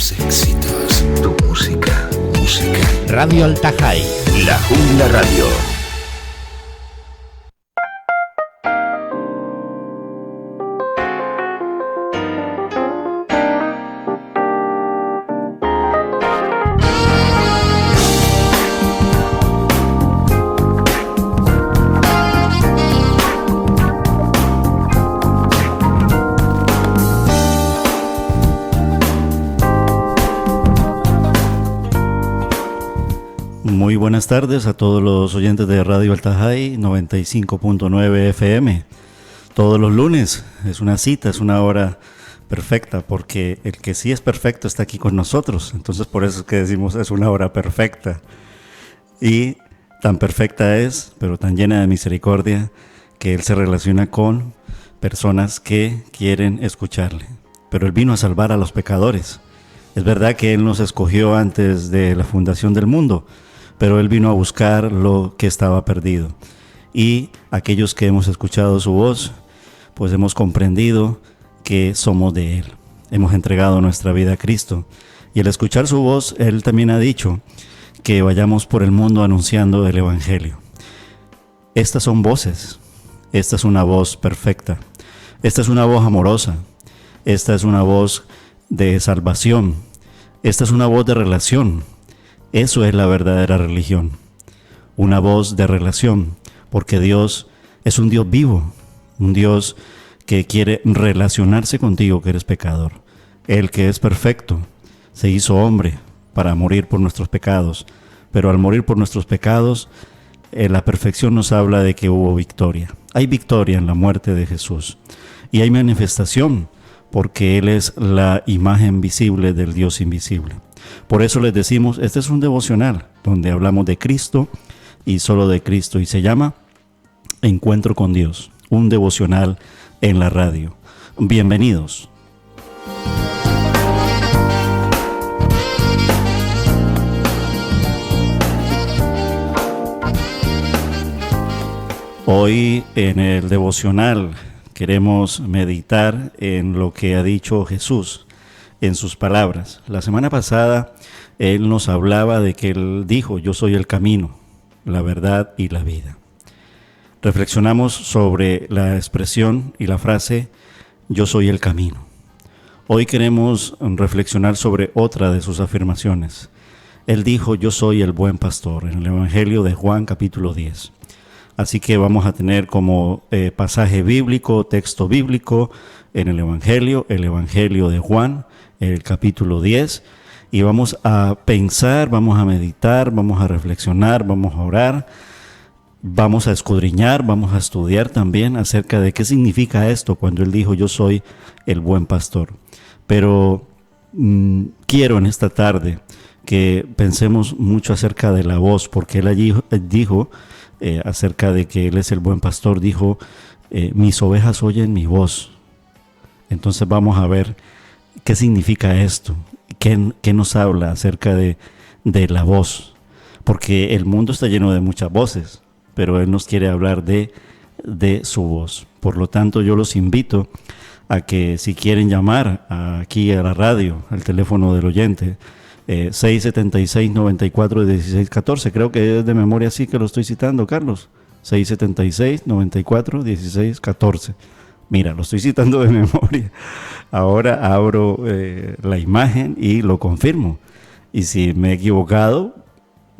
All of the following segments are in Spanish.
tus éxitos, tu música. Radio Altajai, La Jungla Radio. Muy buenas tardes a todos los oyentes de Radio Altajai 95.9 FM. Todos los lunes es una cita, es una hora perfecta, porque el que sí es perfecto está aquí con nosotros. Entonces por eso es que decimos es una hora perfecta. Y tan perfecta es, pero tan llena de misericordia, que Él se relaciona con personas que quieren escucharle. Pero Él vino a salvar a los pecadores. Es verdad que Él nos escogió antes de la fundación del mundo, pero Él vino a buscar lo que estaba perdido. Y aquellos que hemos escuchado su voz, pues hemos comprendido que somos de Él. Hemos entregado nuestra vida a Cristo. Y al escuchar su voz, Él también ha dicho que vayamos por el mundo anunciando el Evangelio. Estas son voces. Esta es una voz perfecta. Esta es una voz amorosa. Esta es una voz de salvación. Esta es una voz de relación. Eso es la verdadera religión, una voz de relación, porque Dios es un Dios vivo, un Dios que quiere relacionarse contigo que eres pecador. Él que es perfecto se hizo hombre para morir por nuestros pecados, pero al morir por nuestros pecados, la perfección nos habla de que hubo victoria. Hay victoria en la muerte de Jesús y hay manifestación porque Él es la imagen visible del Dios invisible. Por eso les decimos, este es un devocional donde hablamos de Cristo y solo de Cristo, y se llama Encuentro con Dios, un devocional en la radio. Bienvenidos. Hoy en el devocional queremos meditar en lo que ha dicho Jesús en sus palabras. La semana pasada Él nos hablaba de que Él dijo: yo soy el camino, la verdad y la vida. Reflexionamos sobre la expresión y la frase yo soy el camino. Hoy queremos reflexionar sobre otra de sus afirmaciones. Él dijo: yo soy el buen pastor, en el Evangelio de Juan capítulo 10. Así que vamos a tener como pasaje bíblico, texto bíblico en el Evangelio de Juan, el capítulo 10, y vamos a pensar, vamos a meditar, vamos a reflexionar, vamos a orar, vamos a escudriñar, vamos a estudiar también acerca de qué significa esto cuando Él dijo yo soy el buen pastor. Pero quiero en esta tarde que pensemos mucho acerca de la voz, porque Él allí dijo acerca de que Él es el buen pastor, dijo mis ovejas oyen mi voz. Entonces vamos a ver qué significa esto, qué nos habla acerca de la voz, porque el mundo está lleno de muchas voces, pero Él nos quiere hablar de su voz. Por lo tanto, yo los invito a que si quieren llamar aquí a la radio, al teléfono del oyente, 676-94-1614, creo que es de memoria así que lo estoy citando, Carlos, 676-94-1614. Mira, lo estoy citando de memoria. Ahora abro la imagen y lo confirmo. Y si me he equivocado,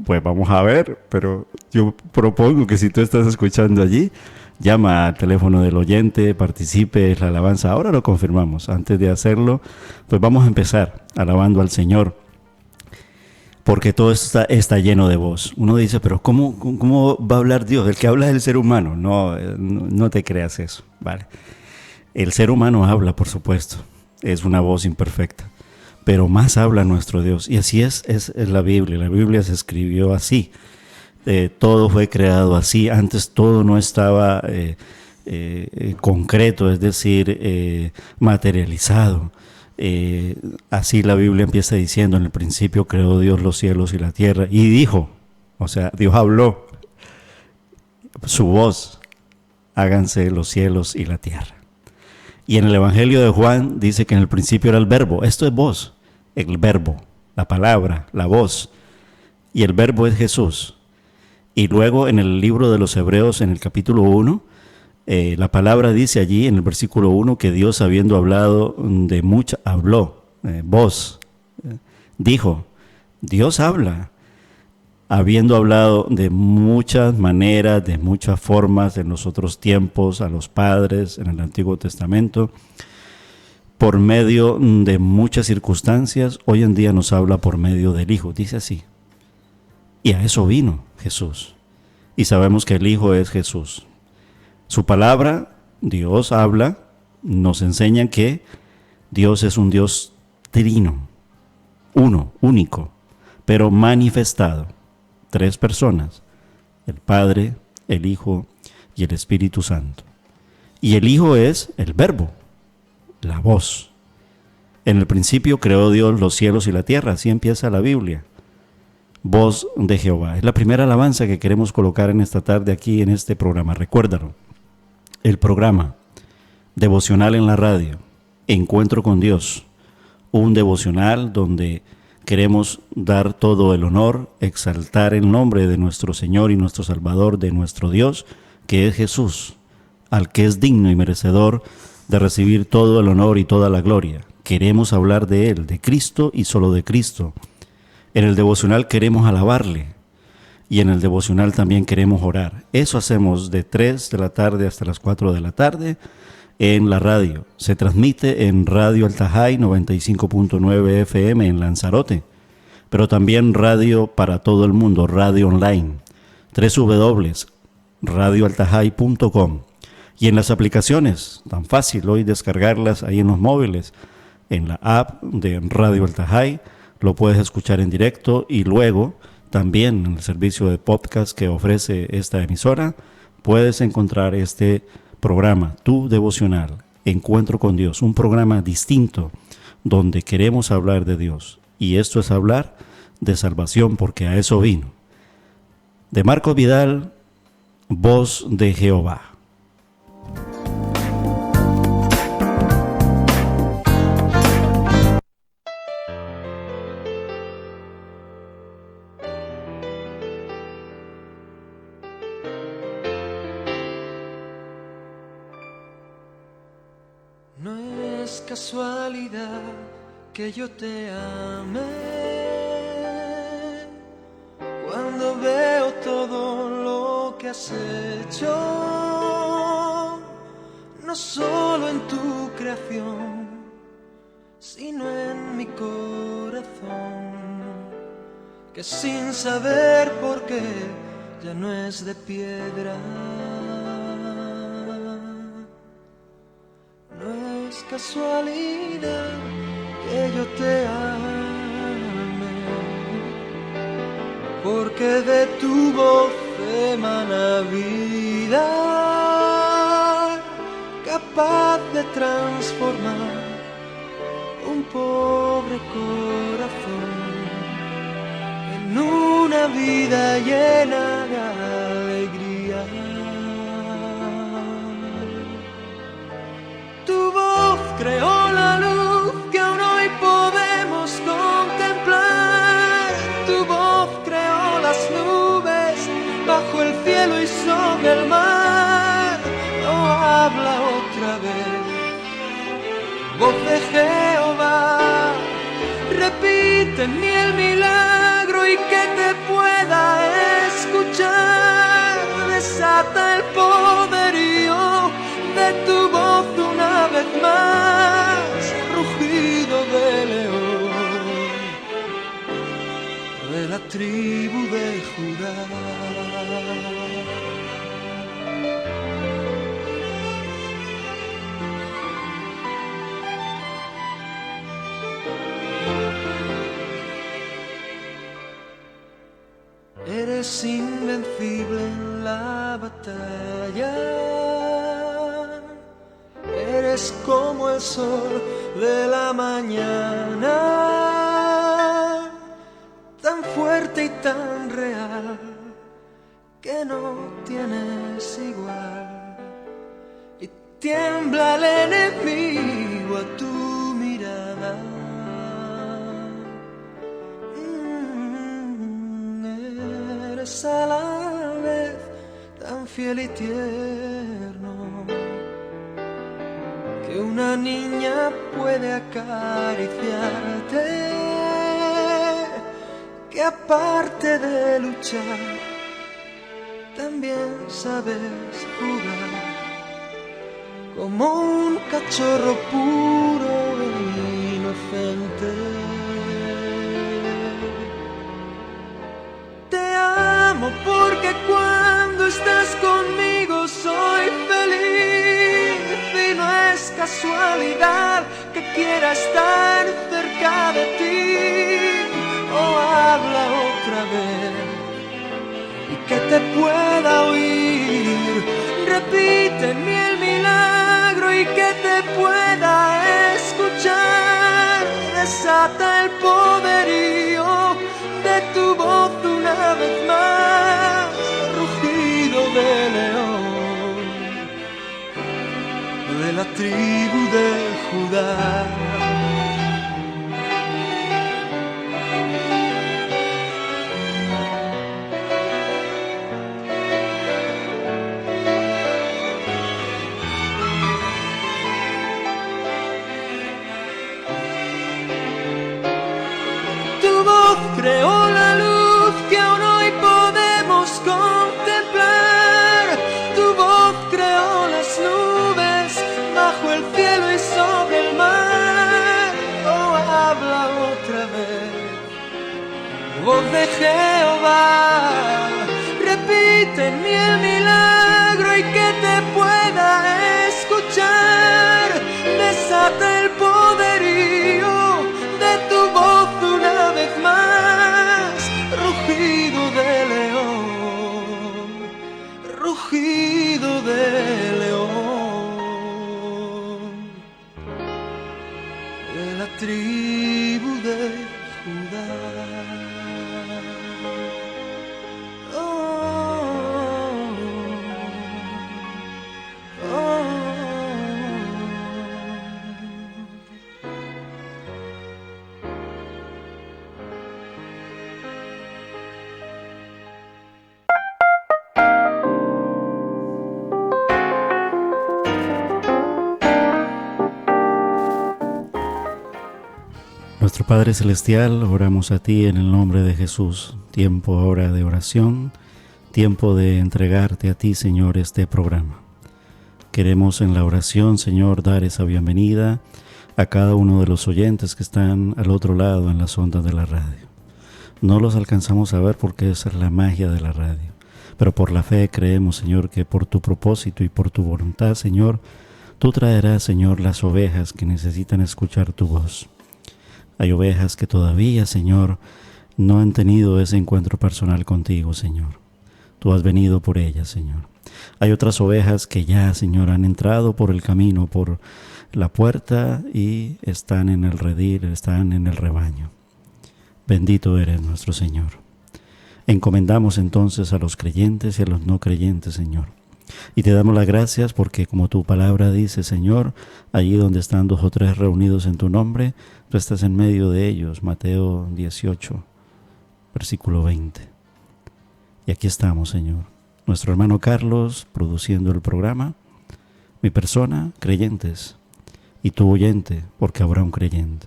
pues vamos a ver. Pero yo propongo que si tú estás escuchando allí, llama al teléfono del oyente, participe en la alabanza. Ahora lo confirmamos. Antes de hacerlo, pues vamos a empezar alabando al Señor, porque todo esto está lleno de voz. Uno dice, pero ¿cómo va a hablar Dios? El que habla es el ser humano. No te creas eso, ¿vale? El ser humano habla, por supuesto, es una voz imperfecta, pero más habla nuestro Dios. Y así es la Biblia. La Biblia se escribió así. Todo fue creado así. Antes todo no estaba concreto, es decir, materializado. Así la Biblia empieza diciendo: en el principio creó Dios los cielos y la tierra. Y dijo, o sea, Dios habló, su voz, háganse los cielos y la tierra. Y en el Evangelio de Juan dice que en el principio era el verbo. Esto es voz. el verbo, la palabra, la voz, y el verbo es Jesús. Y luego en el libro de los Hebreos, en el capítulo 1, la palabra dice allí en el versículo 1 que Dios, habiendo hablado de mucha, habló, voz, dijo, Dios habla, habiendo hablado de muchas maneras, de muchas formas en los otros tiempos, a los padres en el Antiguo Testamento, por medio de muchas circunstancias, hoy en día nos habla por medio del Hijo, dice así. Y a eso vino Jesús. Y sabemos que el Hijo es Jesús. Su palabra, Dios habla, nos enseña que Dios es un Dios trino, uno, único, pero manifestado. 3 personas, el Padre, el Hijo y el Espíritu Santo. Y el Hijo es el verbo, la voz. En el principio creó Dios los cielos y la tierra, así empieza la Biblia. Voz de Jehová. Es la primera alabanza que queremos colocar en esta tarde aquí en este programa. Recuérdalo. El programa devocional en la radio, Encuentro con Dios. Un devocional donde queremos dar todo el honor, exaltar el nombre de nuestro Señor y nuestro Salvador, de nuestro Dios, que es Jesús, al que es digno y merecedor de recibir todo el honor y toda la gloria. Queremos hablar de Él, de Cristo y solo de Cristo. En el devocional queremos alabarle y en el devocional también queremos orar. Eso hacemos de 3 de la tarde hasta las 4 de la tarde en la radio. Se transmite en Radio El Tajay 95.9 FM en Lanzarote, pero también radio para todo el mundo, radio online, www.radioaltajay.com. Y en las aplicaciones, tan fácil hoy descargarlas ahí en los móviles, en la app de Radio El Tajay, lo puedes escuchar en directo y luego también en el servicio de podcast que ofrece esta emisora, puedes encontrar este programa, tu devocional, Encuentro con Dios, un programa distinto donde queremos hablar de Dios. Y esto es hablar de salvación porque a eso vino. De Marcos Vidal, Voz de Jehová. No es casualidad que yo te ame cuando veo todo lo que has hecho, no solo en tu creación, sino en mi corazón, que sin saber por qué ya no es de piedra. Casualidad que yo te ame, porque de tu voz emana vida, capaz de transformar un pobre corazón en una vida llena de alegría. Tu voz creó la luz que aún hoy podemos contemplar. Tu voz creó las nubes bajo el cielo y sobre el mar. No habla otra vez, voz de Jehová. Repite en mí el milagro y que te pueda escuchar. Desata el poderío de tu voz una vez más, rugido de león de la tribu de Judá. Eres invencible en la batalla, eres como el sol de la mañana, tan fuerte y tan real que no tienes igual. Y tiembla el enemigo a tu mirada. fiel y tierno que una niña puede acariciarte, que aparte de luchar también sabes jugar como un cachorro puro e inocente. Te amo porque cuando estás conmigo soy feliz y no es casualidad que quiera estar cerca de ti. Oh, habla otra vez y que te pueda oír. Repíteme el milagro y que te pueda escuchar. Desata el poderío de tu voz una vez más. Rugido de león de la tribu de Judá. Creó la luz que aún hoy podemos contemplar. Tu voz creó las nubes bajo el cielo y sobre el mar. Oh, habla otra vez, voz de Jehová. Repíteme el milagro y que te pueda escuchar. Desata el poderío de tu voz una vez más. Rugido de león, rugido de león de la tribu de Judá. Oh, oh, oh. Nuestro Padre Celestial, oramos a ti en el nombre de Jesús. Tiempo ahora de oración, tiempo de entregarte a ti, Señor, este programa. Queremos en la oración, Señor, dar esa bienvenida a cada uno de los oyentes que están al otro lado en las ondas de la radio. No los alcanzamos a ver porque esa es la magia de la radio, pero por la fe creemos, Señor, que por tu propósito y por tu voluntad, Señor, tú traerás, Señor, las ovejas que necesitan escuchar tu voz. Hay ovejas que todavía, Señor, no han tenido ese encuentro personal contigo, Señor. Tú has venido por ellas, Señor. Hay otras ovejas que ya, Señor, han entrado por el camino, por la puerta y están en el redil, están en el rebaño. Bendito eres nuestro Señor. Encomendamos entonces a los creyentes y a los no creyentes, Señor. Y te damos las gracias porque, como tu palabra dice, Señor, allí donde están 2 o 3 reunidos en tu nombre, tú estás en medio de ellos. Mateo 18, versículo 20. Y aquí estamos, Señor. Nuestro hermano Carlos produciendo el programa, mi persona, creyentes, y tu oyente, porque habrá un creyente.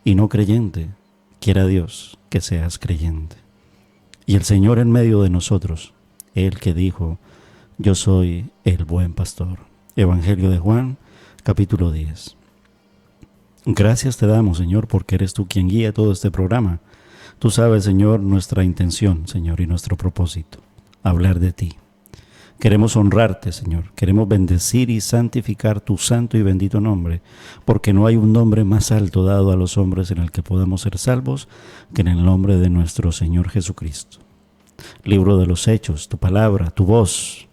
Y no creyente, quiera Dios que seas creyente. Y el Señor en medio de nosotros, Él que dijo: yo soy el buen pastor. Evangelio de Juan, capítulo 10. Gracias te damos, Señor, porque eres tú quien guía todo este programa. Tú sabes, Señor, nuestra intención, Señor, y nuestro propósito, hablar de ti. Queremos honrarte, Señor. Queremos bendecir y santificar tu santo y bendito nombre, porque no hay un nombre más alto dado a los hombres en el que podamos ser salvos que en el nombre de nuestro Señor Jesucristo. Libro de los Hechos, tu palabra, tu voz.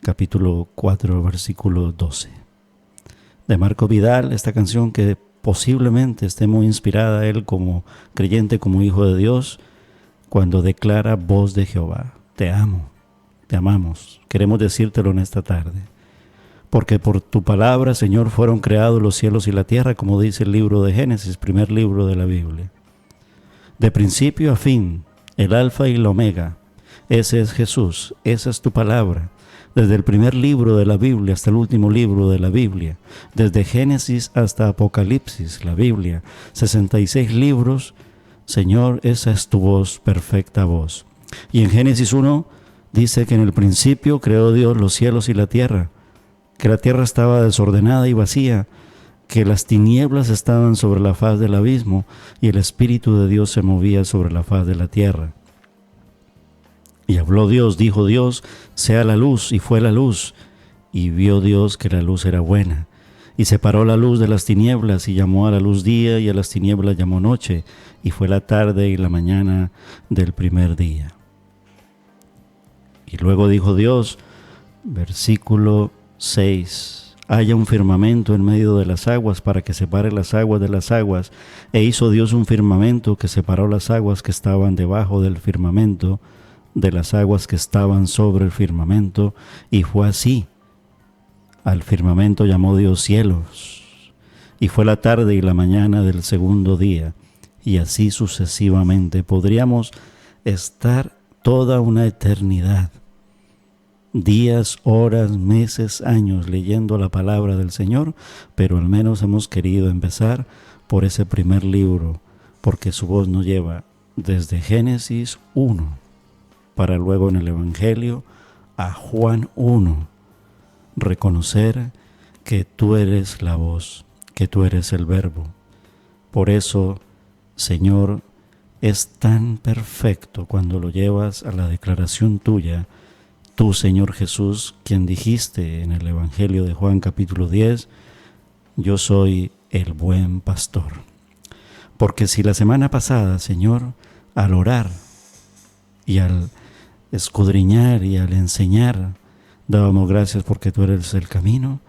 Capítulo 4, versículo 12. De Marco Vidal, esta canción que posiblemente esté muy inspirada a él como creyente, como hijo de Dios, cuando declara: voz de Jehová, te amo, te amamos. Queremos decírtelo en esta tarde, porque por tu palabra, Señor, fueron creados los cielos y la tierra, como dice el libro de Génesis, primer libro de la Biblia. De principio a fin, el alfa y el omega, Ese es Jesús, esa es tu palabra. Desde el primer libro de la Biblia hasta el último libro de la Biblia, desde Génesis hasta Apocalipsis, la Biblia, 66 libros, Señor, esa es tu voz, perfecta voz. Y en Génesis 1 dice que en el principio creó Dios los cielos y la tierra, que la tierra estaba desordenada y vacía, que las tinieblas estaban sobre la faz del abismo y el Espíritu de Dios se movía sobre la faz de la tierra. Y habló Dios, dijo Dios, sea la luz, y fue la luz. Y vio Dios que la luz era buena. Y separó la luz de las tinieblas, y llamó a la luz día, y a las tinieblas llamó noche. Y fue la tarde y la mañana del primer día. Y luego dijo Dios, versículo 6, haya un firmamento en medio de las aguas para que separe las aguas de las aguas. E hizo Dios un firmamento que separó las aguas que estaban debajo del firmamento de las aguas que estaban sobre el firmamento, y fue así. Al firmamento llamó Dios cielos, y fue la tarde y la mañana del segundo día, y así sucesivamente. Podríamos estar toda una eternidad, días, horas, meses, años leyendo la palabra del Señor, pero al menos hemos querido empezar por ese primer libro, porque su voz nos lleva desde Génesis 1 para luego en el Evangelio a Juan 1, reconocer que tú eres la voz, que tú eres el verbo. Por eso, Señor, es tan perfecto cuando lo llevas a la declaración tuya, tú, Señor Jesús, quien dijiste en el Evangelio de Juan capítulo 10, yo soy el buen pastor. Porque si la semana pasada, Señor, al orar y al escudriñar y al enseñar dábamos gracias porque tú eres el camino,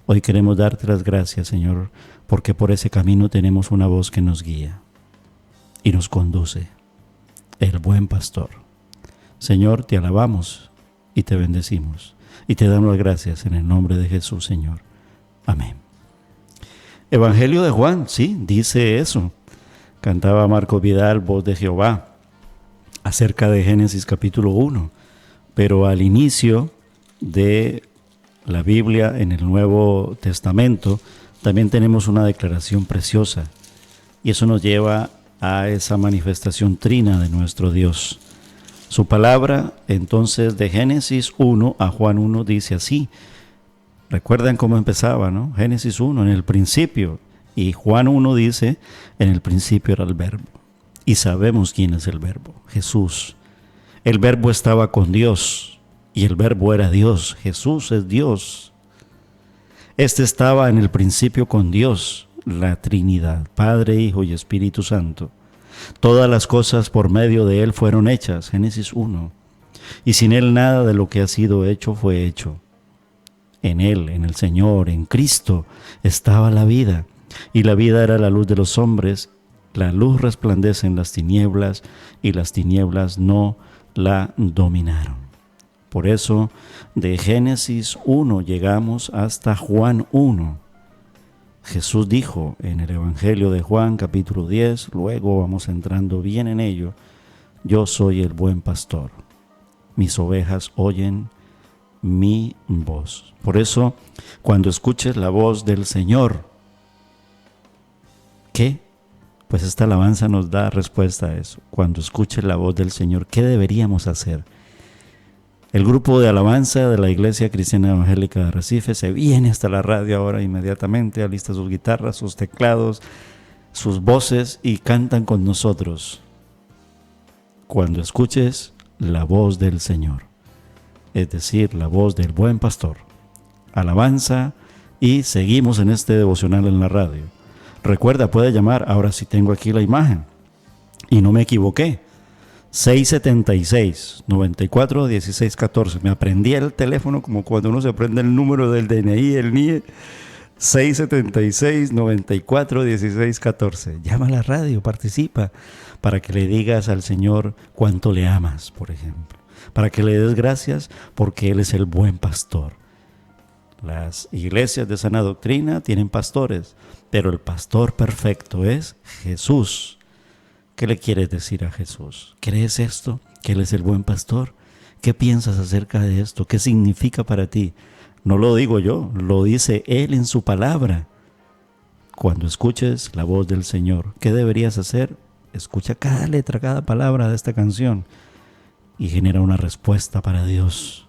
hoy queremos darte las gracias, Señor, porque por ese camino tenemos una voz que nos guía y nos conduce, el buen pastor. Señor, te alabamos y te bendecimos y te damos las gracias en el nombre de Jesús, Señor. Amén. Evangelio de Juan, sí, dice eso. Cantaba Marco Vidal, voz de Jehová, acerca de Génesis capítulo 1, pero al inicio de la Biblia en el Nuevo Testamento también tenemos una declaración preciosa, y eso nos lleva a esa manifestación trina de nuestro Dios. Su palabra, entonces, de Génesis 1 a Juan 1 dice así. Recuerdan cómo empezaba, ¿no? Génesis 1, en el principio, y Juan 1 dice, en el principio era el verbo. Y sabemos quién es el verbo, Jesús. El verbo estaba con Dios y el verbo era Dios. Jesús es Dios. Este estaba en el principio con Dios, la Trinidad, Padre, Hijo y Espíritu Santo. Todas las cosas por medio de Él fueron hechas, Génesis 1. Y sin Él nada de lo que ha sido hecho fue hecho. En Él, en el Señor, en Cristo, estaba la vida. Y la vida era la luz de los hombres. La luz resplandece en las tinieblas y las tinieblas no la dominaron. Por eso, de Génesis 1 llegamos hasta Juan 1. Jesús dijo en el Evangelio de Juan capítulo 10, luego vamos entrando bien en ello, yo soy el buen pastor, mis ovejas oyen mi voz. Por eso, cuando escuches la voz del Señor, ¿qué? Pues esta alabanza nos da respuesta a eso. Cuando escuches la voz del Señor, ¿qué deberíamos hacer? El grupo de alabanza de la Iglesia Cristiana Evangélica de Arrecife se viene hasta la radio ahora inmediatamente, alista sus guitarras, sus teclados, sus voces y cantan con nosotros. Cuando escuches la voz del Señor, es decir, la voz del buen pastor. Alabanza y seguimos en este devocional en la radio. Recuerda, puede llamar, ahora sí tengo aquí la imagen y no me equivoqué, 676-94-1614. Me aprendí el teléfono como cuando uno se aprende el número del DNI, el NIE, 676-94-1614. Llama a la radio, participa, para que le digas al Señor cuánto le amas, por ejemplo, para que le des gracias porque Él es el buen pastor. Las iglesias de sana doctrina tienen pastores, pero el pastor perfecto es Jesús. ¿Qué le quieres decir a Jesús? ¿Crees esto? ¿Que Él es el buen pastor? ¿Qué piensas acerca de esto? ¿Qué significa para ti? No lo digo yo, lo dice Él en su palabra. Cuando escuches la voz del Señor, ¿qué deberías hacer? Escucha cada letra, cada palabra de esta canción y genera una respuesta para Dios.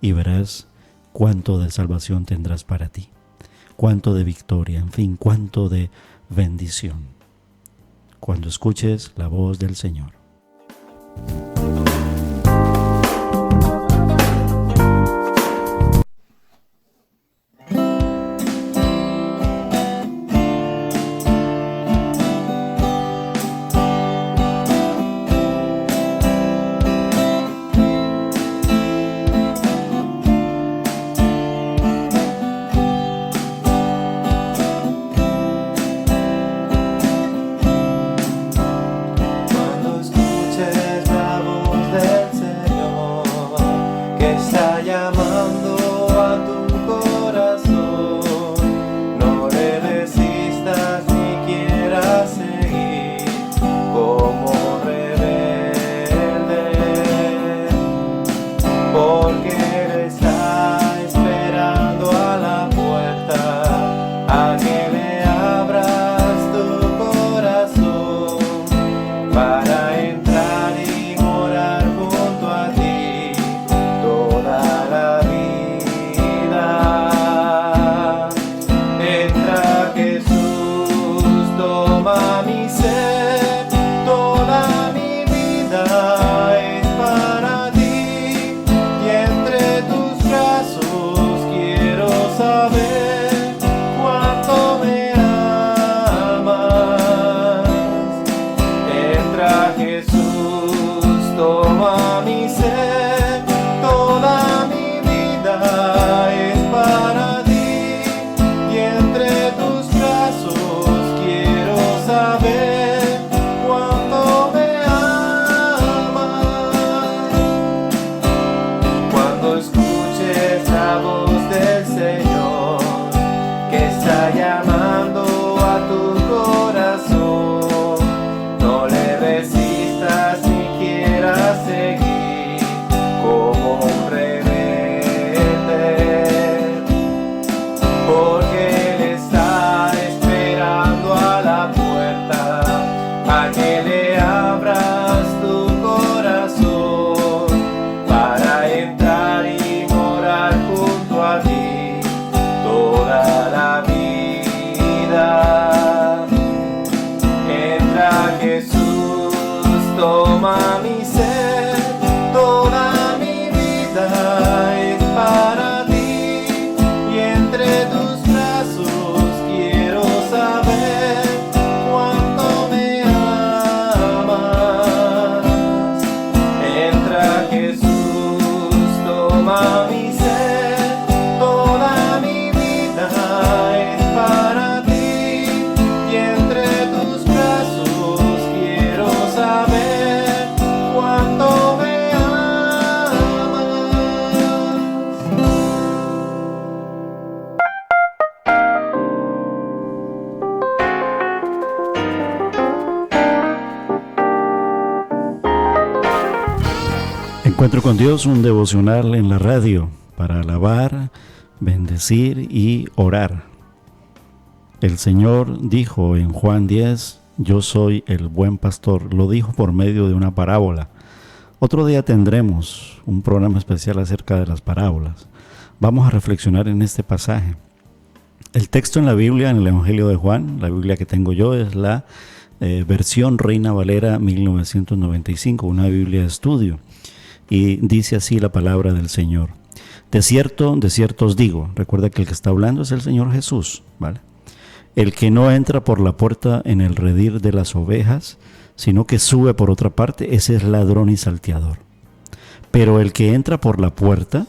Y verás cuánto de salvación tendrás para ti, cuánto de victoria, en fin, cuánto de bendición. Cuando escuches la voz del Señor. Encuentro con Dios, un devocional en la radio para alabar, bendecir y orar. El Señor dijo en Juan 10, yo soy el buen pastor. Lo dijo por medio de una parábola. Otro día tendremos un programa especial acerca de las parábolas. Vamos a reflexionar en este pasaje. El texto en la Biblia, en el Evangelio de Juan, la Biblia que tengo yo es la versión Reina Valera 1995, una Biblia de estudio. Y dice así la palabra del Señor. De cierto os digo, recuerda que el que está hablando es el Señor Jesús, ¿vale? El que no entra por la puerta en el redil de las ovejas, sino que sube por otra parte, ese es ladrón y salteador. Pero el que entra por la puerta,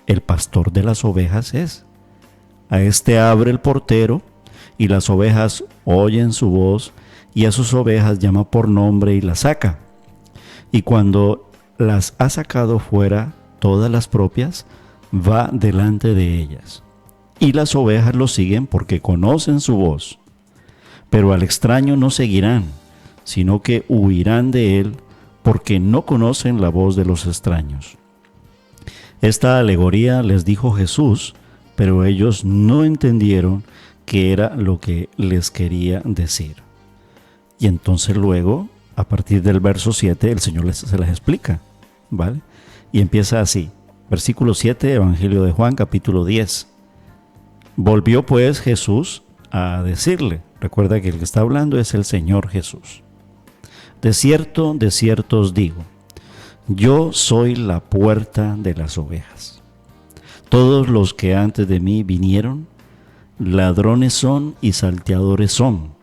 el pastor de las ovejas es. A este abre el portero, y las ovejas oyen su voz, y a sus ovejas llama por nombre y las saca. Y cuando las ha sacado fuera, todas las propias, va delante de ellas. Y las ovejas lo siguen porque conocen su voz. Pero al extraño no seguirán, sino que huirán de él, porque no conocen la voz de los extraños. Esta alegoría les dijo Jesús, pero ellos no entendieron qué era lo que les quería decir. Y entonces luego, a partir del verso 7, el Señor se las explica, ¿vale? Y empieza así, versículo 7, Evangelio de Juan, capítulo 10. Volvió pues Jesús a decirle, recuerda que el que está hablando es el Señor Jesús. De cierto os digo, yo soy la puerta de las ovejas. Todos los que antes de mí vinieron, ladrones son y salteadores son,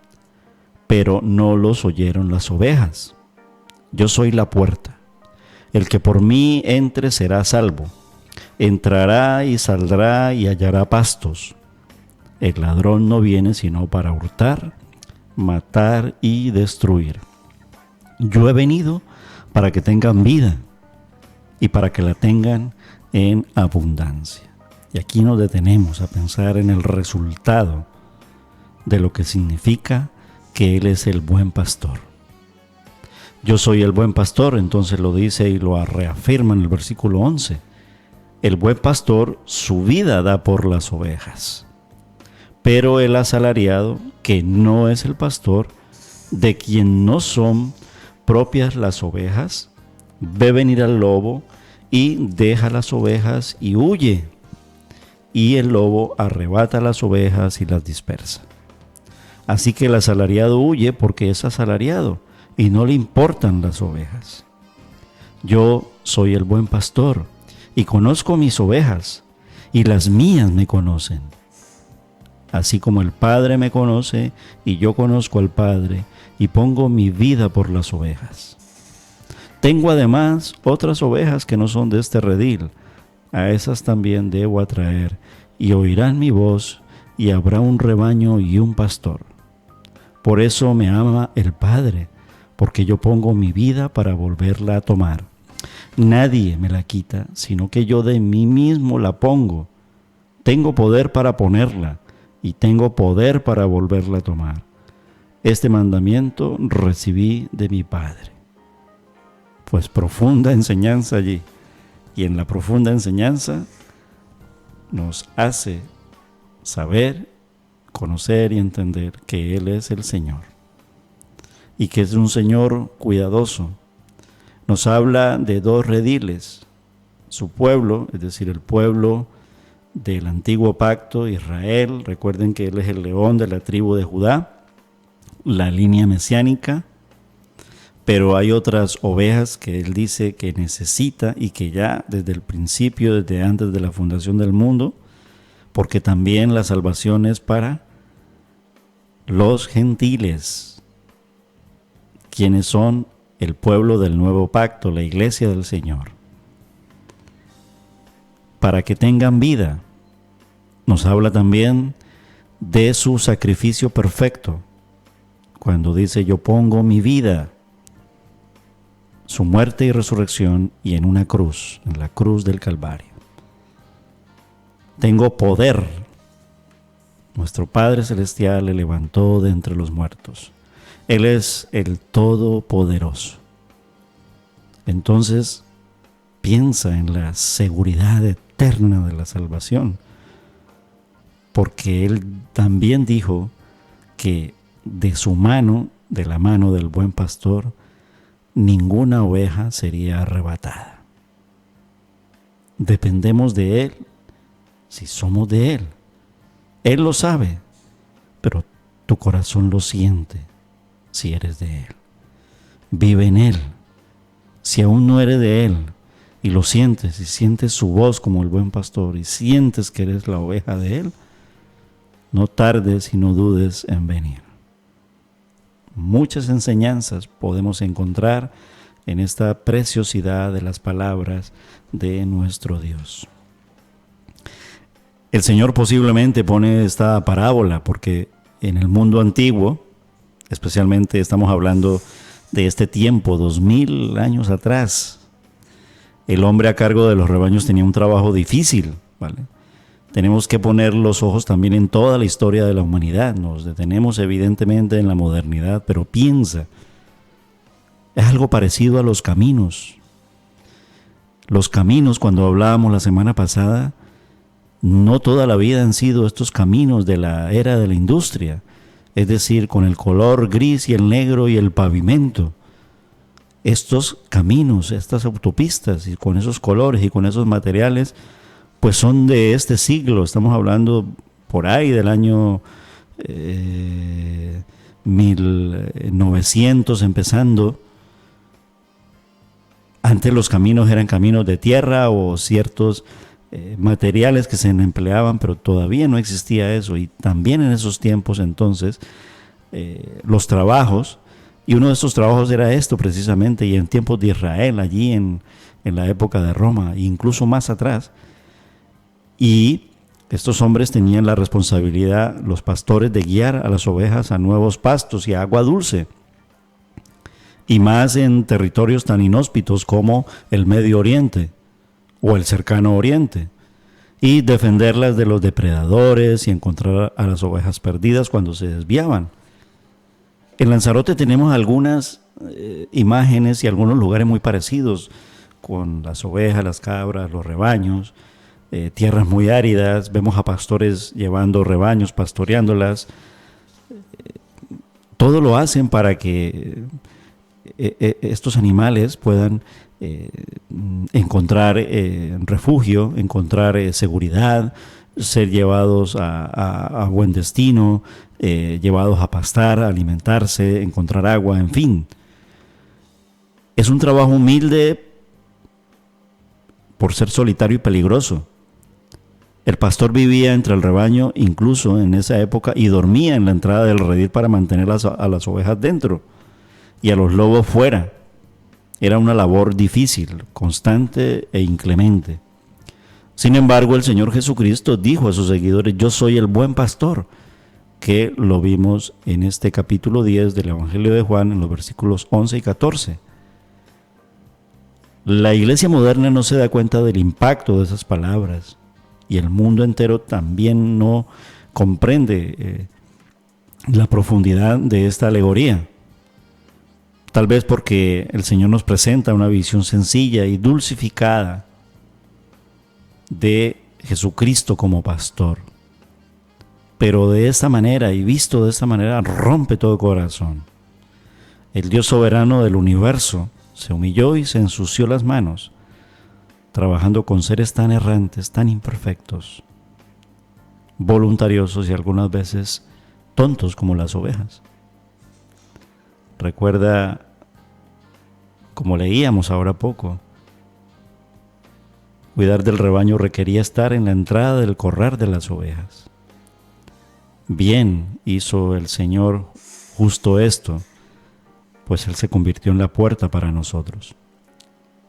pero no los oyeron las ovejas. Yo soy la puerta. El que por mí entre será salvo. Entrará y saldrá y hallará pastos. El ladrón no viene sino para hurtar, matar y destruir. Yo he venido para que tengan vida y para que la tengan en abundancia. Y aquí nos detenemos a pensar en el resultado de lo que significa que Él es el buen pastor. Yo soy el buen pastor, entonces lo dice y lo reafirma en el versículo 11. El buen pastor su vida da por las ovejas. Pero el asalariado, que no es el pastor, de quien no son propias las ovejas, ve venir al lobo y deja las ovejas y huye. Y el lobo arrebata las ovejas y las dispersa. Así que el asalariado huye porque es asalariado y no le importan las ovejas. Yo soy el buen pastor y conozco mis ovejas y las mías me conocen. Así como el Padre me conoce y yo conozco al Padre y pongo mi vida por las ovejas. Tengo además otras ovejas que no son de este redil. A esas también debo atraer y oirán mi voz y habrá un rebaño y un pastor. Por eso me ama el Padre, porque yo pongo mi vida para volverla a tomar. Nadie me la quita, sino que yo de mí mismo la pongo. Tengo poder para ponerla y tengo poder para volverla a tomar. Este mandamiento recibí de mi Padre. Pues profunda enseñanza allí. Y en la profunda enseñanza nos hace saber, conocer y entender que Él es el Señor. Y que es un Señor cuidadoso. Nos habla de dos rediles. Su pueblo, es decir, el pueblo del antiguo pacto, Israel. Recuerden que Él es el león de la tribu de Judá, la línea mesiánica. Pero hay otras ovejas que Él dice que necesita y que ya desde el principio, desde antes de la fundación del mundo, porque también la salvación es para los gentiles, quienes son el pueblo del nuevo pacto, la iglesia del Señor. Para que tengan vida. Nos habla también de su sacrificio perfecto, cuando dice yo pongo mi vida, su muerte y resurrección, y en una cruz, en la cruz del Calvario. Tengo poder. Nuestro Padre Celestial le levantó de entre los muertos. Él es el Todopoderoso. Entonces, piensa en la seguridad eterna de la salvación, porque Él también dijo que de su mano, de la mano del buen pastor, ninguna oveja sería arrebatada. Dependemos de Él si somos de Él. Él lo sabe, pero tu corazón lo siente si eres de Él. Vive en Él. Si aún no eres de Él y lo sientes y sientes su voz como el buen pastor y sientes que eres la oveja de Él, no tardes y no dudes en venir. Muchas enseñanzas podemos encontrar en esta preciosidad de las palabras de nuestro Dios. El Señor posiblemente pone esta parábola porque en el mundo antiguo, especialmente estamos hablando de este tiempo, 2000 años atrás, el hombre a cargo de los rebaños tenía un trabajo difícil, ¿vale? Tenemos que poner los ojos también en toda la historia de la humanidad. Nos detenemos evidentemente en la modernidad, pero piensa, es algo parecido a los caminos. Los caminos, cuando hablábamos la semana pasada, no toda la vida han sido estos caminos de la era de la industria, es decir, con el color gris y el negro y el pavimento. Estos caminos, estas autopistas, y con esos colores y con esos materiales, pues son de este siglo. Estamos hablando por ahí del año 1900 empezando. Antes los caminos eran caminos de tierra o ciertos materiales que se empleaban, pero todavía no existía eso. Y también en esos tiempos entonces los trabajos, y uno de estos trabajos era esto precisamente, y en tiempos de Israel, allí en la época de Roma, incluso más atrás. Y estos hombres tenían la responsabilidad, los pastores, de guiar a las ovejas a nuevos pastos y a agua dulce, y más en territorios tan inhóspitos como el Medio Oriente o el Cercano Oriente, y defenderlas de los depredadores y encontrar a las ovejas perdidas cuando se desviaban. En Lanzarote tenemos algunas imágenes y algunos lugares muy parecidos, con las ovejas, las cabras, los rebaños, tierras muy áridas. Vemos a pastores llevando rebaños, pastoreándolas. Todo lo hacen para que estos animales puedan encontrar refugio, encontrar seguridad, ser llevados a buen destino, llevados a pastar, a alimentarse, encontrar agua, en fin. Es un trabajo humilde por ser solitario y peligroso. El pastor vivía entre el rebaño incluso en esa época y dormía en la entrada del redil para mantener a las ovejas dentro y a los lobos fuera. Era una labor difícil, constante e inclemente. Sin embargo, el Señor Jesucristo dijo a sus seguidores: yo soy el buen pastor, que lo vimos en este capítulo 10 del Evangelio de Juan, en los versículos 11 y 14. La iglesia moderna no se da cuenta del impacto de esas palabras, y el mundo entero también no comprende la profundidad de esta alegoría. Tal vez porque el Señor nos presenta una visión sencilla y dulcificada de Jesucristo como pastor. Pero de esta manera, y visto de esta manera, rompe todo corazón. El Dios soberano del universo se humilló y se ensució las manos, trabajando con seres tan errantes, tan imperfectos, voluntariosos y algunas veces tontos como las ovejas. Recuerda, como leíamos ahora poco, cuidar del rebaño requería estar en la entrada del corral de las ovejas. Bien hizo el Señor justo esto, pues Él se convirtió en la puerta para nosotros.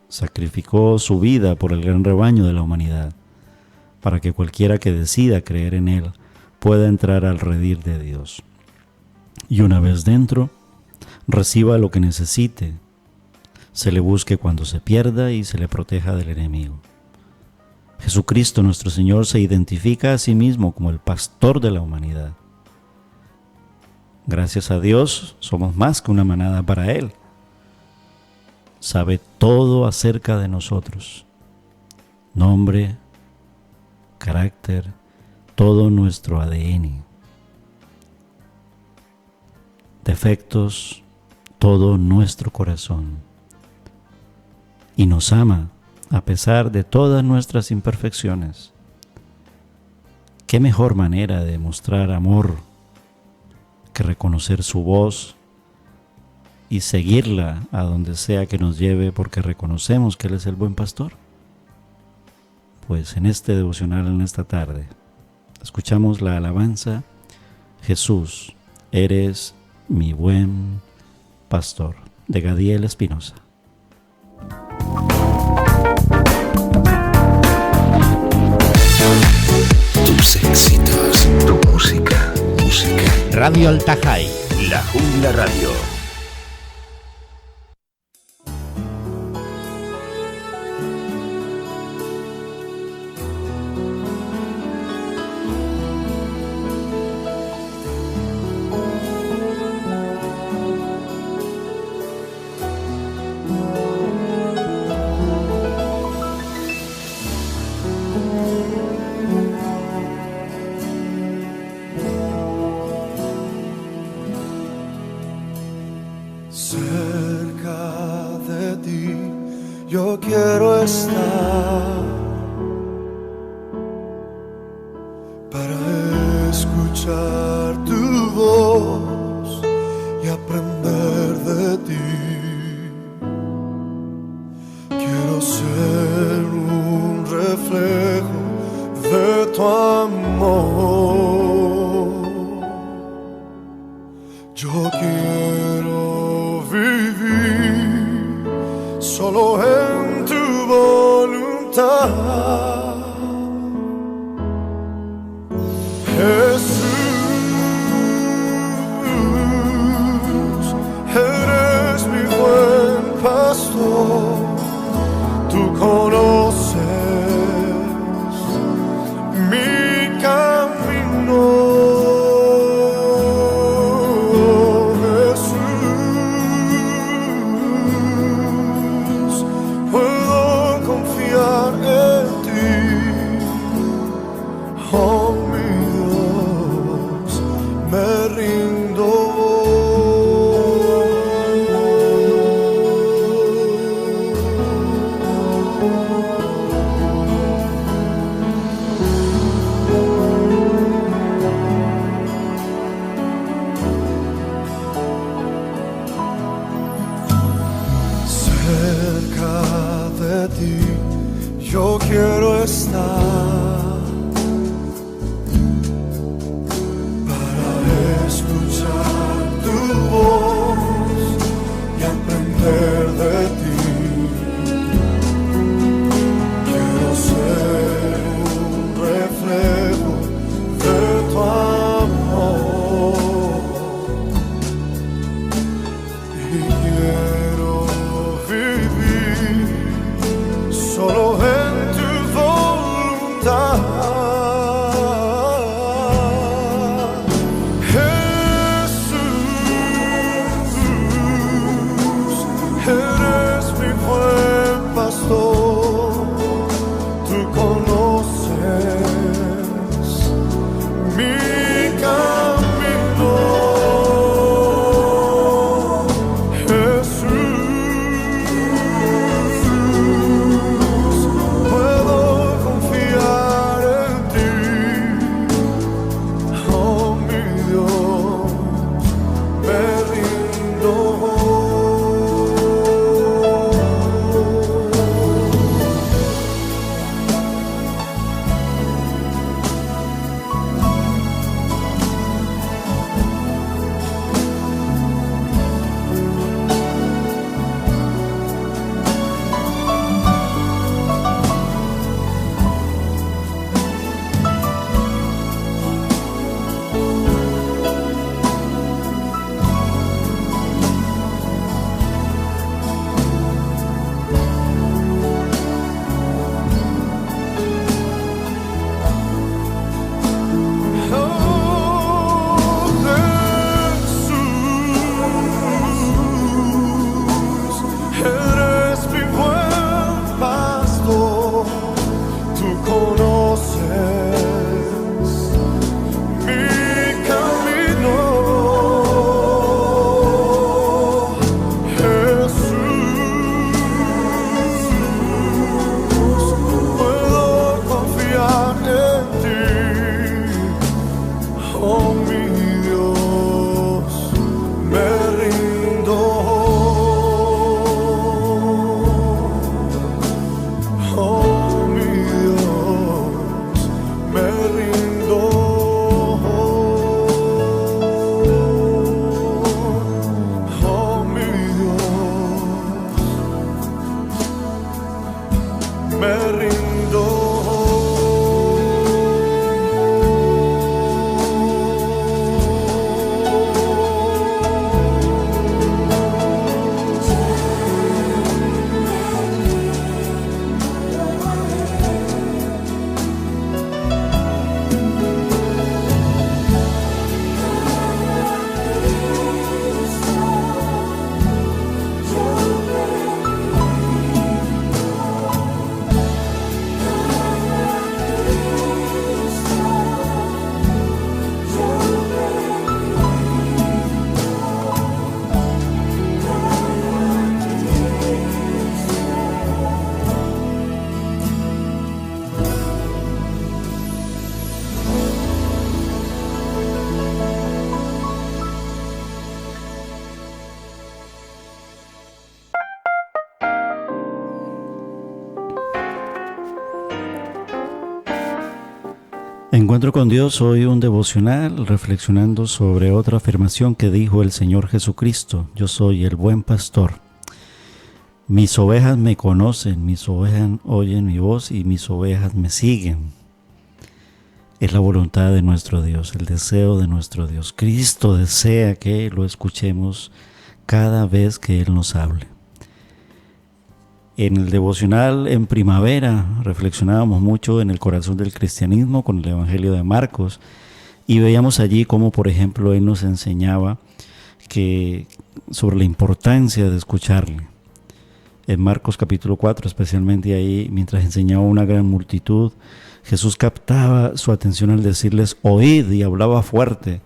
Sacrificó su vida por el gran rebaño de la humanidad, para que cualquiera que decida creer en Él pueda entrar al redil de Dios. Y una vez dentro, reciba lo que necesite, se le busque cuando se pierda y se le proteja del enemigo. Jesucristo nuestro Señor se identifica a sí mismo como el pastor de la humanidad. Gracias a Dios somos más que una manada para Él. Sabe todo acerca de nosotros: nombre, carácter, todo nuestro ADN, defectos, todo nuestro corazón, y nos ama a pesar de todas nuestras imperfecciones. ¿Qué mejor manera de mostrar amor que reconocer su voz y seguirla a donde sea que nos lleve, porque reconocemos que Él es el buen pastor? Pues en este devocional, en esta tarde, escuchamos la alabanza: Jesús, eres mi buen pastor, de Gadiel Espinosa. Tus éxitos, tu música, música. Radio El Tajay. La Jungla Radio. Yo quiero vivir solo en tu voluntad, Jesús, eres mi buen pastor, tú conoces mi camino. Oh mi Dios, me rindo. Cerca de ti yo quiero estar, escuchar Encuentro con Dios, hoy un devocional reflexionando sobre otra afirmación que dijo el Señor Jesucristo: yo soy el buen pastor. Mis ovejas me conocen, mis ovejas oyen mi voz y mis ovejas me siguen. Es la voluntad de nuestro Dios, el deseo de nuestro Dios. Cristo desea que lo escuchemos cada vez que Él nos hable. En el devocional en primavera reflexionábamos mucho en el corazón del cristianismo con el Evangelio de Marcos y veíamos allí cómo, por ejemplo, Él nos enseñaba sobre la importancia de escucharle. En Marcos capítulo 4, especialmente ahí, mientras enseñaba a una gran multitud, Jesús captaba su atención al decirles: oíd, y hablaba fuerte.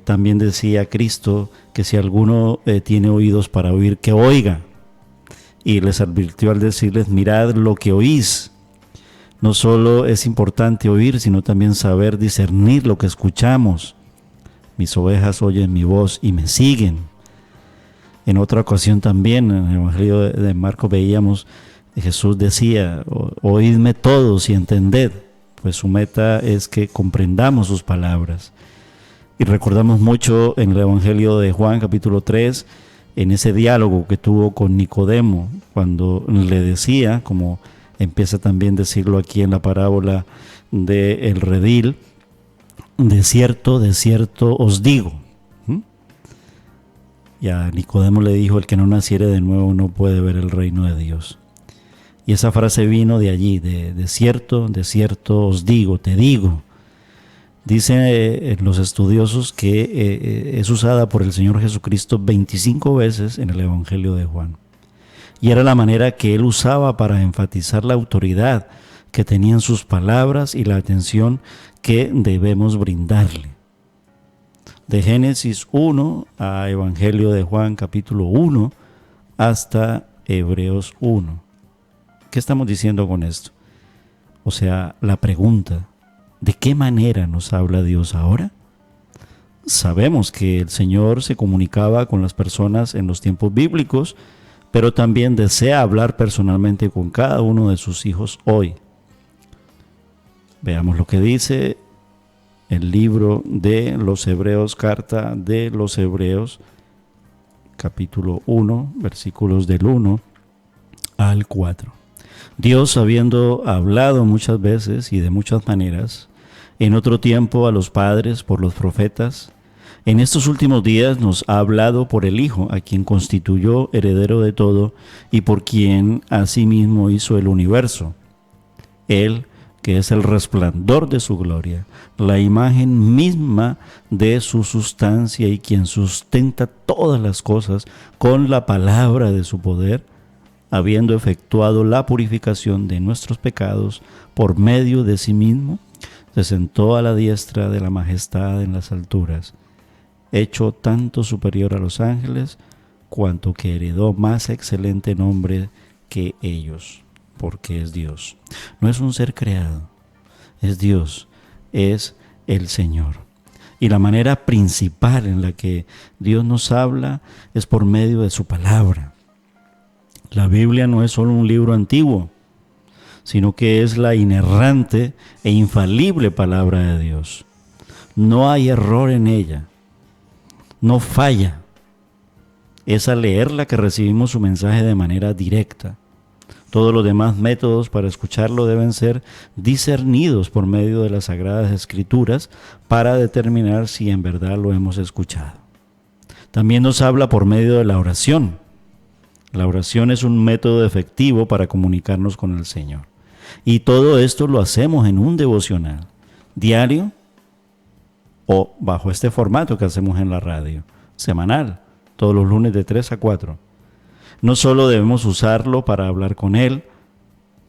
También decía Cristo que si alguno tiene oídos para oír, que oiga. Y les advirtió al decirles: mirad lo que oís. No solo es importante oír, sino también saber discernir lo que escuchamos. Mis ovejas oyen mi voz y me siguen. En otra ocasión también, en el Evangelio de Marcos, veíamos Jesús decía: oídme todos y entended. Pues su meta es que comprendamos sus palabras. Y recordamos mucho en el Evangelio de Juan capítulo 3, en ese diálogo que tuvo con Nicodemo, cuando le decía, como empieza también a decirlo aquí en la parábola del redil: de cierto os digo. Y a Nicodemo le dijo: el que no naciere de nuevo no puede ver el reino de Dios. Y esa frase vino de allí, de cierto os digo, te digo. Dicen los estudiosos que es usada por el Señor Jesucristo 25 veces en el Evangelio de Juan. Y era la manera que Él usaba para enfatizar la autoridad que tenían sus palabras y la atención que debemos brindarle. De Génesis 1 a Evangelio de Juan capítulo 1 hasta Hebreos 1. ¿Qué estamos diciendo con esto? O sea, la pregunta: ¿de qué manera nos habla Dios ahora? Sabemos que el Señor se comunicaba con las personas en los tiempos bíblicos, pero también desea hablar personalmente con cada uno de sus hijos hoy. Veamos lo que dice el libro de los Hebreos, carta de los Hebreos, capítulo 1, versículos del 1 al 4. Dios, habiendo hablado muchas veces y de muchas maneras, en otro tiempo a los padres por los profetas, en estos últimos días nos ha hablado por el Hijo, a quien constituyó heredero de todo y por quien asimismo hizo el universo. Él, que es el resplandor de su gloria, la imagen misma de su sustancia y quien sustenta todas las cosas con la palabra de su poder, habiendo efectuado la purificación de nuestros pecados por medio de sí mismo, se sentó a la diestra de la majestad en las alturas, hecho tanto superior a los ángeles, cuanto que heredó más excelente nombre que ellos, porque es Dios. No es un ser creado, es Dios, es el Señor. Y la manera principal en la que Dios nos habla es por medio de su palabra. La Biblia no es solo un libro antiguo, sino que es la inerrante e infalible palabra de Dios. No hay error en ella, no falla. Es al leerla que recibimos su mensaje de manera directa. Todos los demás métodos para escucharlo deben ser discernidos por medio de las Sagradas Escrituras para determinar si en verdad lo hemos escuchado. También nos habla por medio de la oración. La oración es un método efectivo para comunicarnos con el Señor. Y todo esto lo hacemos en un devocional diario o bajo este formato que hacemos en la radio, semanal, todos los lunes de 3 a 4. No solo debemos usarlo para hablar con Él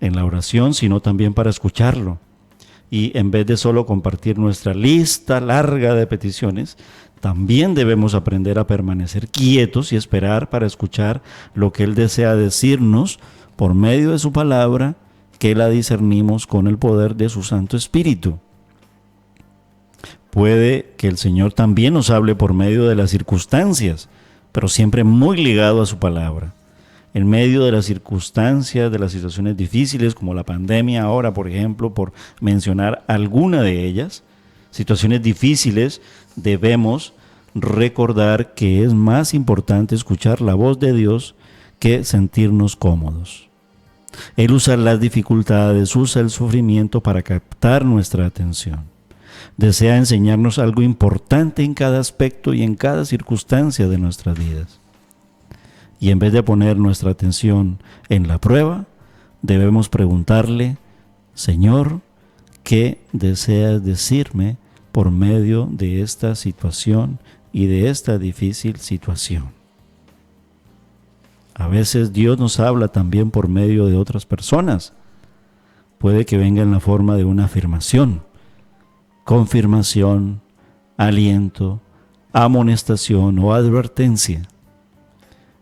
en la oración, sino también para escucharlo. Y en vez de solo compartir nuestra lista larga de peticiones, también debemos aprender a permanecer quietos y esperar para escuchar lo que Él desea decirnos por medio de su palabra, que la discernimos con el poder de su Santo Espíritu. Puede que el Señor también nos hable por medio de las circunstancias, pero siempre muy ligado a su palabra. en medio de las circunstancias, de las situaciones difíciles, como la pandemia ahora, por ejemplo, por mencionar alguna de ellas, situaciones difíciles, debemos recordar que es más importante escuchar la voz de Dios que sentirnos cómodos. Él usa las dificultades, usa el sufrimiento para captar nuestra atención. Desea enseñarnos algo importante en cada aspecto y en cada circunstancia de nuestras vidas. Y en vez de poner nuestra atención en la prueba, debemos preguntarle: Señor, ¿qué deseas decirme por medio de esta situación y de esta difícil situación? A veces Dios nos habla también por medio de otras personas. Puede que venga en la forma de una afirmación, confirmación, aliento, amonestación o advertencia.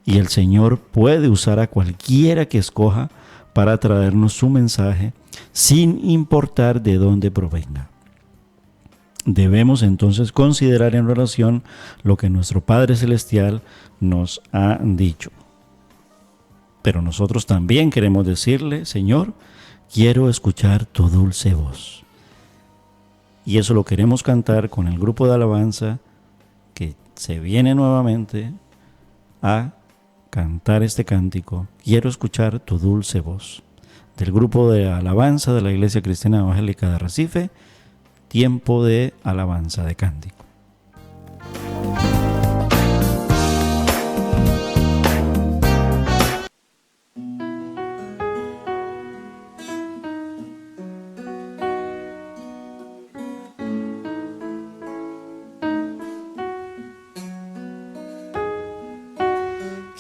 Y el Señor puede usar a cualquiera que escoja para traernos su mensaje, sin importar de dónde provenga. Debemos entonces considerar en oración lo que nuestro Padre Celestial nos ha dicho. Pero nosotros también queremos decirle: Señor, quiero escuchar tu dulce voz. Y eso lo queremos cantar con el grupo de alabanza que se viene nuevamente a cantar este cántico: Quiero escuchar tu dulce voz, del grupo de alabanza de la Iglesia Cristiana Evangélica de Recife. Tiempo de alabanza, de cántico.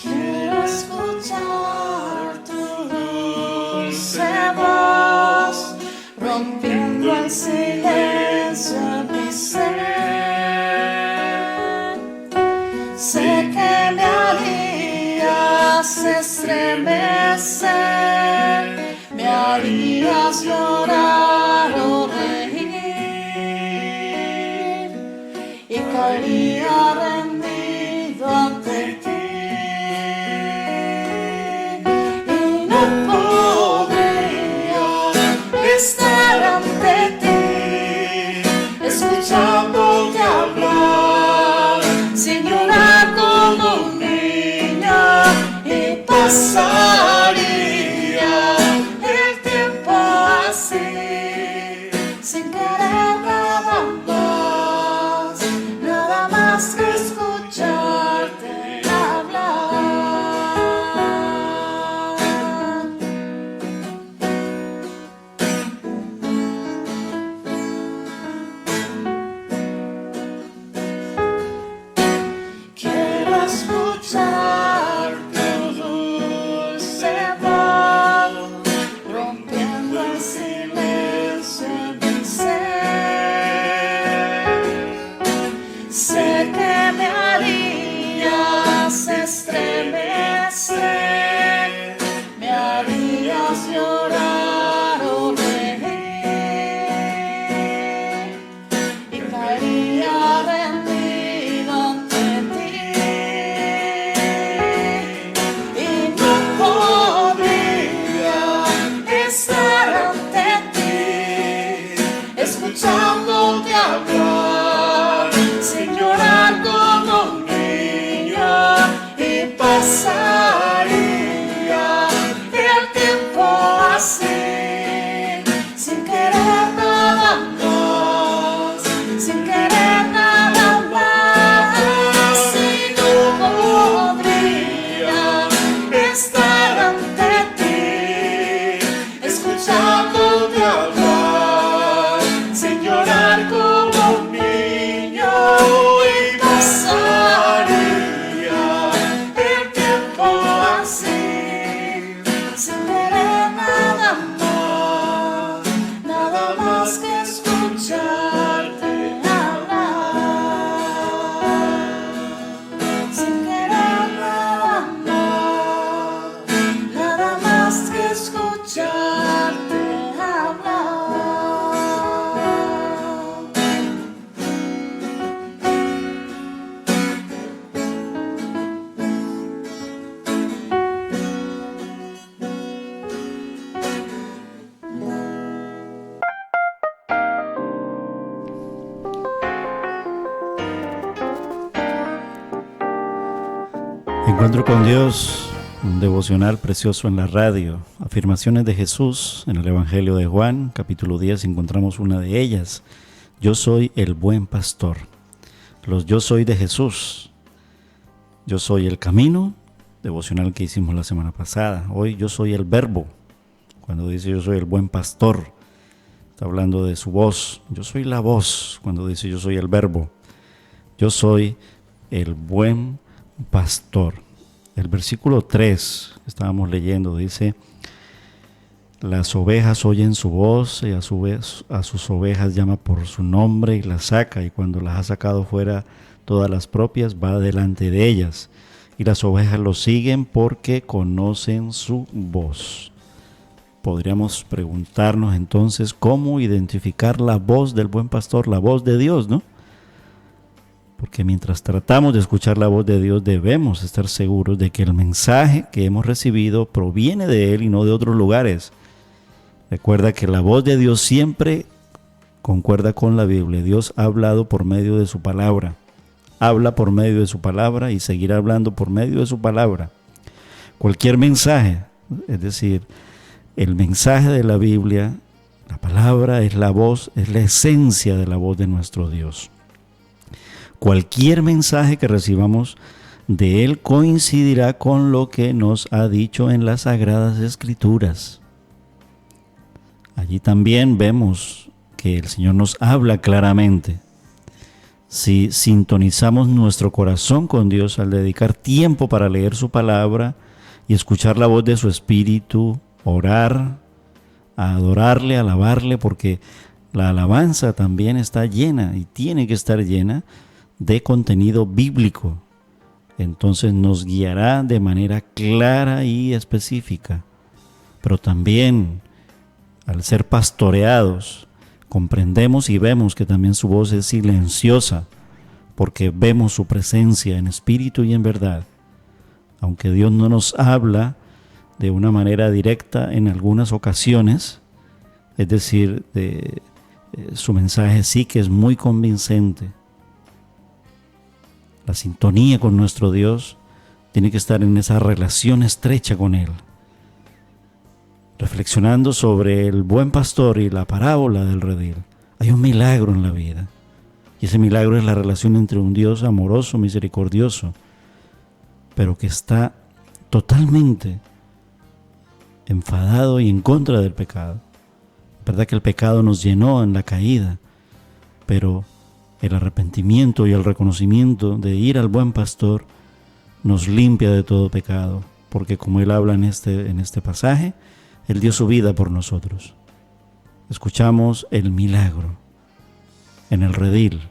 Quiero escuchar tu dulce voz, rompiendo el silencio en mi ser. Sé que me harías estremecer, me harías llorar o reír, y caería rendido ante ti. Estar ante ti, escuchándote hablar, sin llorar como un niño, y pasaría el tiempo así, Encuentro con Dios, un devocional precioso en la radio. Afirmaciones de Jesús en el Evangelio de Juan, capítulo 10, encontramos una de ellas. Yo soy el buen pastor. Los yo soy de Jesús. Yo soy el camino, devocional que hicimos la semana pasada. Hoy yo soy el verbo. Cuando dice yo soy el buen pastor, está hablando de su voz. Yo soy la voz, cuando dice yo soy el verbo. Yo soy el buen pastor. El versículo 3 que estábamos leyendo dice: las ovejas oyen su voz y a su vez a sus ovejas llama por su nombre y las saca, y cuando las ha sacado fuera todas las propias va delante de ellas, y las ovejas lo siguen porque conocen su voz. Podríamos preguntarnos entonces cómo identificar la voz del buen pastor, la voz de Dios, ¿no? Porque mientras tratamos de escuchar la voz de Dios, debemos estar seguros de que el mensaje que hemos recibido proviene de Él y no de otros lugares. Recuerda que la voz de Dios siempre concuerda con la Biblia. Dios ha hablado por medio de su palabra. Habla por medio de su palabra y seguirá hablando por medio de su palabra. Cualquier mensaje, es decir, el mensaje de la Biblia, la palabra es la voz, es la esencia de la voz de nuestro Dios. Cualquier mensaje que recibamos de Él coincidirá con lo que nos ha dicho en las Sagradas Escrituras. Allí también vemos que el Señor nos habla claramente. Si sintonizamos nuestro corazón con Dios al dedicar tiempo para leer su palabra y escuchar la voz de su Espíritu, orar, adorarle, alabarle, porque la alabanza también está llena y tiene que estar llena de contenido bíblico. Entonces nos guiará de manera clara y específica. Pero también, al ser pastoreados, comprendemos y vemos que también su voz es silenciosa, porque vemos su presencia en espíritu y en verdad. Aunque Dios no nos habla de una manera directa en algunas ocasiones, es decir, su mensaje sí que es muy convincente. La sintonía con nuestro Dios tiene que estar en esa relación estrecha con Él. Reflexionando sobre el buen pastor y la parábola del redil, hay un milagro en la vida. Y ese milagro es la relación entre un Dios amoroso, misericordioso, pero que está totalmente enfadado y en contra del pecado. Es verdad que el pecado nos llenó en la caída, pero el arrepentimiento y el reconocimiento de ir al buen pastor nos limpia de todo pecado, porque como Él habla en este pasaje, Él dio su vida por nosotros. Escuchamos el milagro en el redil,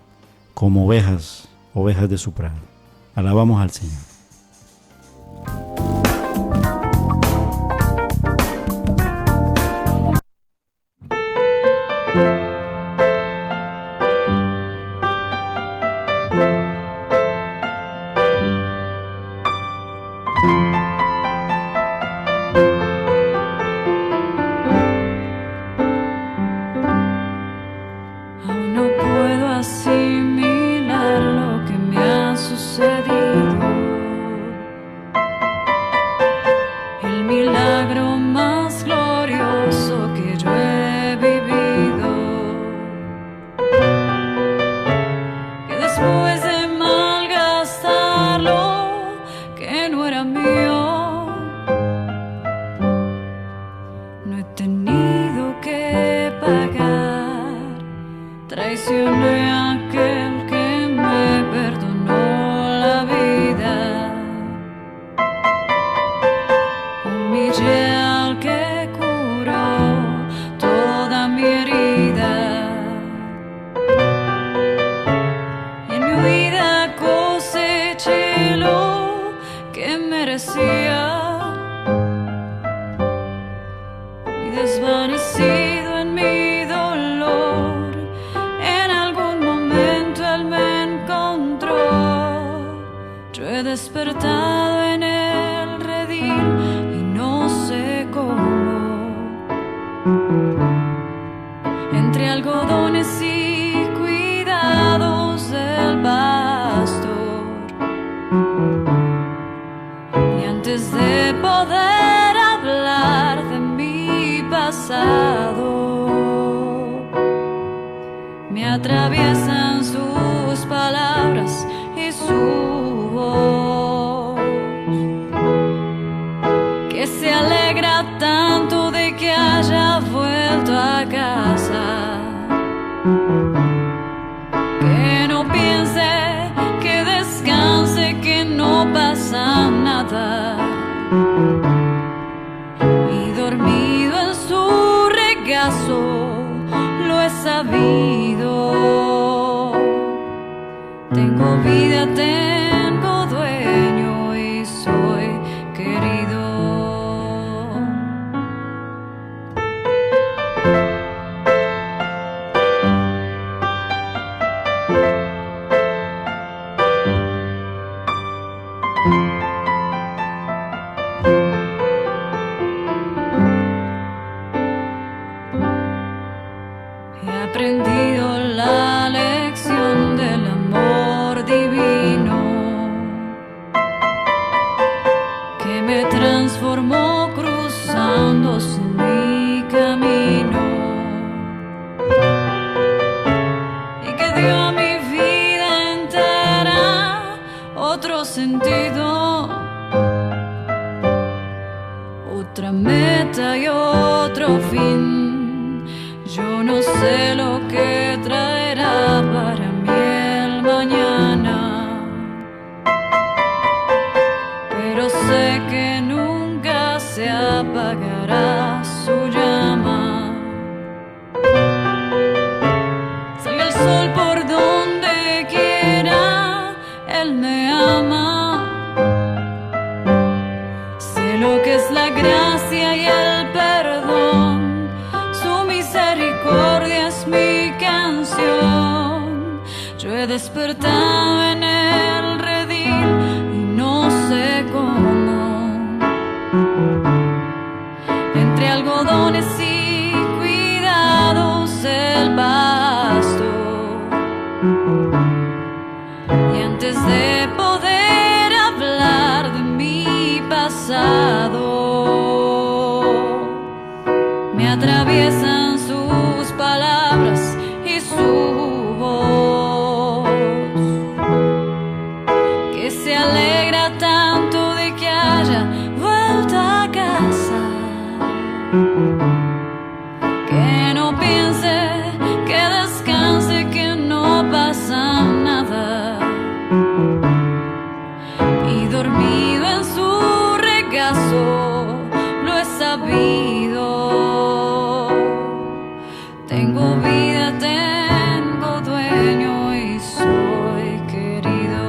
como ovejas de su prado. Alabamos al Señor. Aún no puedo asimilar lo que me ha sucedido. El milagro más glorioso que yo he vivido. Que después de malgastarlo, que no era mío, no he tenido que pagar. Traicioné a aquel que me perdonó la vida. Humillé al que curó toda mi herida. En mi huida coseché lo que merecía. Y desvanecido en mi dolor, en algún momento Él me encontró. Yo he despertado en el redil y no sé cómo. Entre algodones y cuidados del pastor, y dormido en su regazo lo he sabido. Tengo vida, tengo dueño y soy querido. He aprendido la lección del amor divino que me transformó cruzándose mi camino y que dio a mi vida entera otro sentido, otra meta y otro fin. Yo no sé lo que traerá para mí el mañana, pero sé que nunca se apagará su llama. Salga el sol por donde quiera, Él me ama. Sé lo que es la gracia y el perdón. Su misericordia es mi canción. Yo he despertado en el redil y no sé cómo. Entre algodones y cuidados el pasto. Y antes de poder hablar de mi pasado, me atraviesan sus palabras y su voz, que se alegra tanto de que haya vuelto a casa, que no piense, que descanse, que no pasa nada. Y dormido en su regazo lo he sabido. Tengo vida, tengo dueño y soy querido.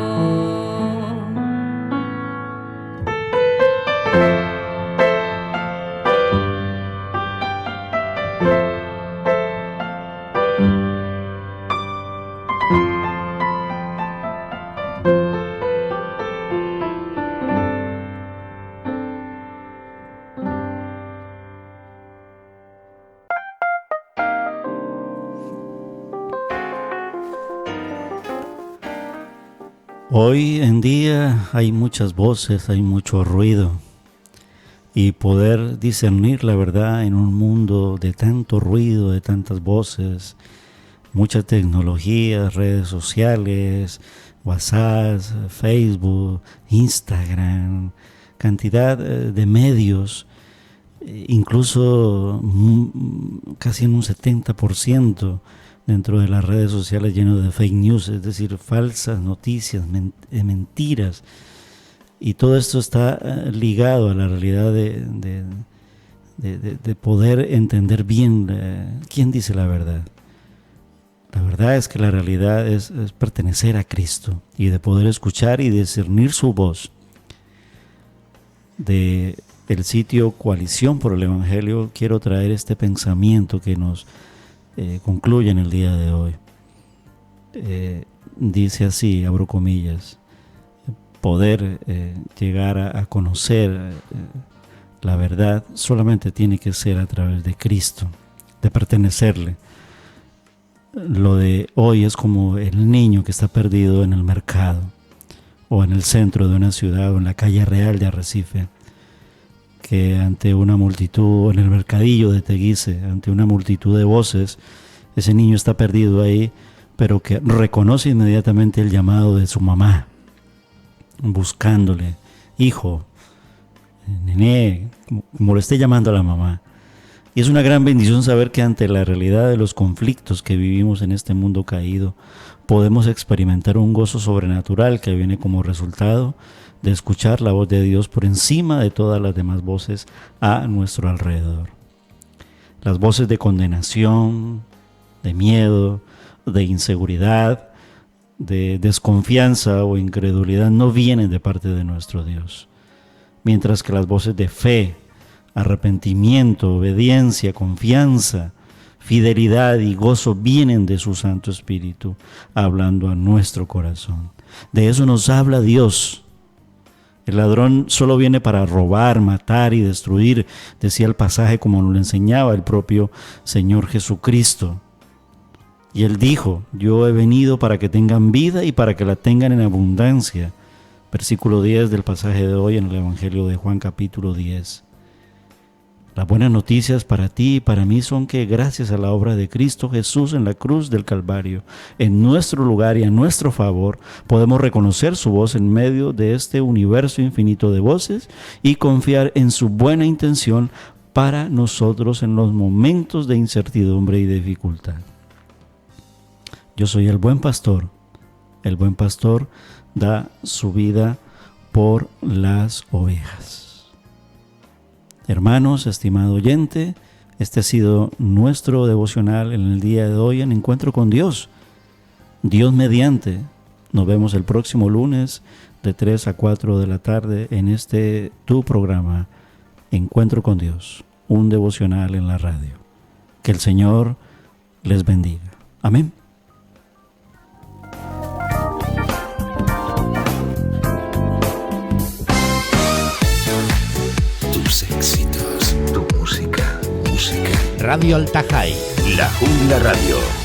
Hoy en día hay muchas voces, hay mucho ruido, y poder discernir la verdad en un mundo de tanto ruido, de tantas voces, mucha tecnología, redes sociales, WhatsApp, Facebook, Instagram, cantidad de medios, incluso casi en un 70% dentro de las redes sociales lleno de fake news, es decir, falsas noticias, mentiras. Y todo esto está ligado a la realidad de poder entender bien quién dice la verdad. La verdad es que la realidad es pertenecer a Cristo y de poder escuchar y discernir su voz. De el sitio Coalición por el Evangelio quiero traer este pensamiento que nos concluye en el día de hoy. Dice así, abro comillas: poder llegar a conocer la verdad solamente tiene que ser a través de Cristo, de pertenecerle. Lo de hoy es como el niño que está perdido en el mercado o en el centro de una ciudad o en la calle real de Arrecife, que ante una multitud, en el mercadillo de Teguise, ante una multitud de voces, ese niño está perdido ahí, pero que reconoce inmediatamente el llamado de su mamá, buscándole: hijo, nené, como lo esté llamando a la mamá. Y es una gran bendición saber que ante la realidad de los conflictos que vivimos en este mundo caído, podemos experimentar un gozo sobrenatural que viene como resultado de escuchar la voz de Dios por encima de todas las demás voces a nuestro alrededor. Las voces de condenación, de miedo, de inseguridad, de desconfianza o incredulidad no vienen de parte de nuestro Dios, mientras que las voces de fe, arrepentimiento, obediencia, confianza, fidelidad y gozo vienen de su Santo Espíritu, hablando a nuestro corazón. De eso nos habla Dios. El ladrón solo viene para robar, matar y destruir, decía el pasaje como nos lo enseñaba el propio Señor Jesucristo. Y Él dijo, yo he venido para que tengan vida y para que la tengan en abundancia. Versículo 10 del pasaje de hoy en el Evangelio de Juan capítulo 10. Las buenas noticias para ti y para mí son que gracias a la obra de Cristo Jesús en la cruz del Calvario, en nuestro lugar y a nuestro favor, podemos reconocer su voz en medio de este universo infinito de voces y confiar en su buena intención para nosotros en los momentos de incertidumbre y dificultad. Yo soy el buen pastor. El buen pastor da su vida por las ovejas. Hermanos, estimado oyente, este ha sido nuestro devocional en el día de hoy en Encuentro con Dios. Dios mediante, nos vemos el próximo lunes de 3 a 4 de la tarde en este tu programa Encuentro con Dios, un devocional en la radio. Que el Señor les bendiga. Amén. Éxitos, tu música, Radio El Tajay. La Jungla Radio.